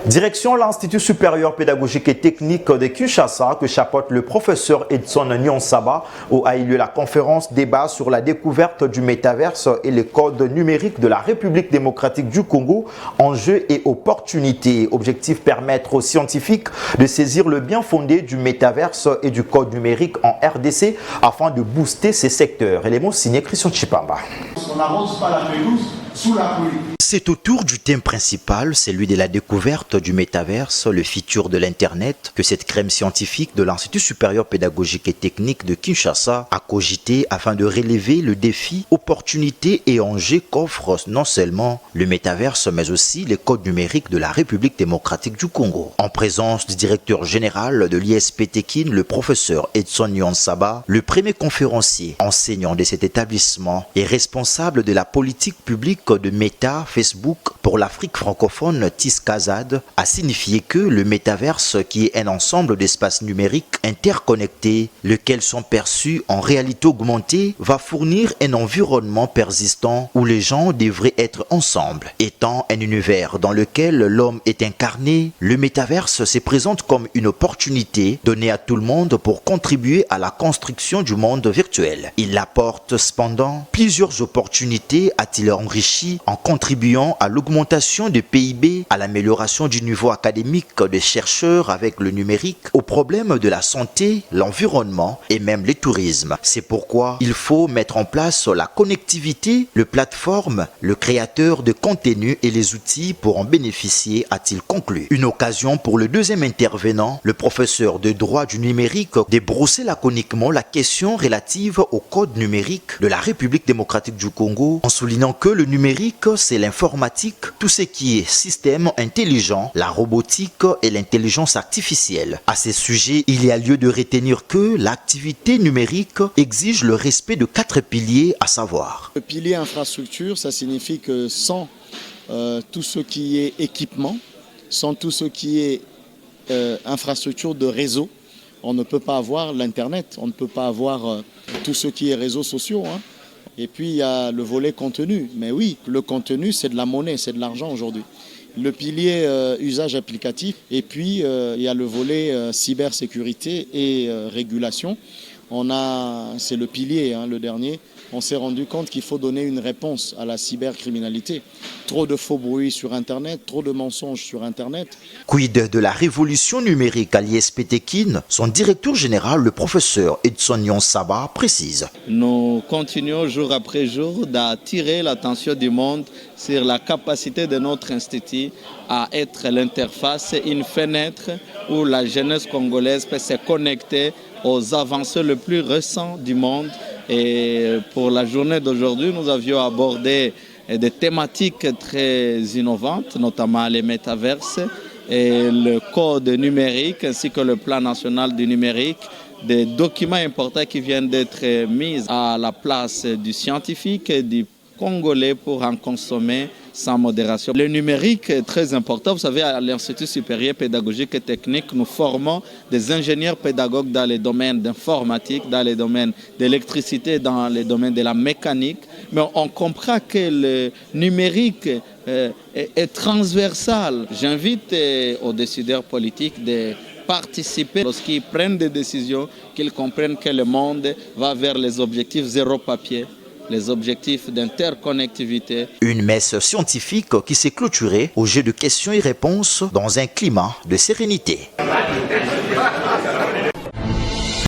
Direction l'Institut supérieur pédagogique et technique de Kinshasa que chapeaute le professeur Edson Nyonsaba où a eu lieu la conférence débat sur la découverte du métaverse et les codes numériques de la République démocratique du Congo, enjeux et opportunités. Objectif permettre aux scientifiques de saisir le bien fondé du métaverse et du code numérique en RDC afin de booster ces secteurs. Élément signé Christian Chipamba. On n'arrose pas la pelouse sous la pluie. C'est autour du thème principal, celui de la découverte du métaverse, le futur de l'Internet, que cette crème scientifique de l'Institut supérieur pédagogique et technique de Kinshasa a cogité afin de relever le défi, opportunités et enjeux qu'offre non seulement le métaverse, mais aussi les codes numériques de la République démocratique du Congo. En présence du directeur général de l'ISP Tekin, le professeur Edson Nyonsaba, le premier conférencier enseignant de cet établissement et responsable de la politique publique de Meta Facebook pour l'Afrique francophone, Tiskazad, a signifié que le métaverse, qui est un ensemble d'espaces numériques interconnectés, lesquels sont perçus en réalité augmentée, va fournir un environnement persistant où les gens devraient être ensemble. Étant un univers dans lequel l'homme est incarné, le métaverse se présente comme une opportunité donnée à tout le monde pour contribuer à la construction du monde virtuel. Il apporte cependant plusieurs opportunités, a-t-il enrichi en contribuant à l'augmentation du PIB, à l'amélioration du niveau académique des chercheurs avec le numérique, aux problèmes de la santé, l'environnement et même le tourisme. C'est pourquoi il faut mettre en place la connectivité, le plateforme, le créateur de contenu et les outils pour en bénéficier, a-t-il conclu. Une occasion pour le deuxième intervenant, le professeur de droit du numérique, de brosser laconiquement la question relative au code numérique de la République démocratique du Congo, en soulignant que le numérique, c'est l'informatique, tout ce qui est système intelligent, la robotique et l'intelligence artificielle. À ce sujet, il y a lieu de retenir que l'activité numérique exige le respect de 4 piliers, à savoir. Le pilier infrastructure, ça signifie que sans tout ce qui est équipement, sans tout ce qui est infrastructure de réseau, on ne peut pas avoir l'Internet, on ne peut pas avoir tout ce qui est réseaux sociaux. Et puis il y a le volet contenu. Mais oui, le contenu, c'est de la monnaie, c'est de l'argent aujourd'hui. Le pilier usage applicatif. Et puis il y a le volet cybersécurité et régulation. C'est le pilier, le dernier. On s'est rendu compte qu'il faut donner une réponse à la cybercriminalité. Trop de faux bruits sur Internet, trop de mensonges sur Internet. Quid de la révolution numérique à l'ISP Tekin, son directeur général, le professeur Edson Nyonsaba, précise. Nous continuons jour après jour d'attirer l'attention du monde sur la capacité de notre institut à être l'interface, une fenêtre où la jeunesse congolaise peut se connecter aux avancées les plus récentes du monde. Et pour la journée d'aujourd'hui, nous avions abordé des thématiques très innovantes, notamment les métaverses et le code numérique ainsi que le plan national du numérique, des documents importants qui viennent d'être mis à la place du scientifique et du Congolais pour en consommer sans modération. Le numérique est très important. Vous savez, à l'Institut supérieur pédagogique et technique, nous formons des ingénieurs pédagogues dans les domaines d'informatique, dans les domaines d'électricité, dans les domaines de la mécanique. Mais on comprend que le numérique est transversal. J'invite aux décideurs politiques de participer lorsqu'ils prennent des décisions, qu'ils comprennent que le monde va vers les objectifs zéro papier, les objectifs d'interconnectivité. Une messe scientifique qui s'est clôturée au jeu de questions et réponses dans un climat de sérénité.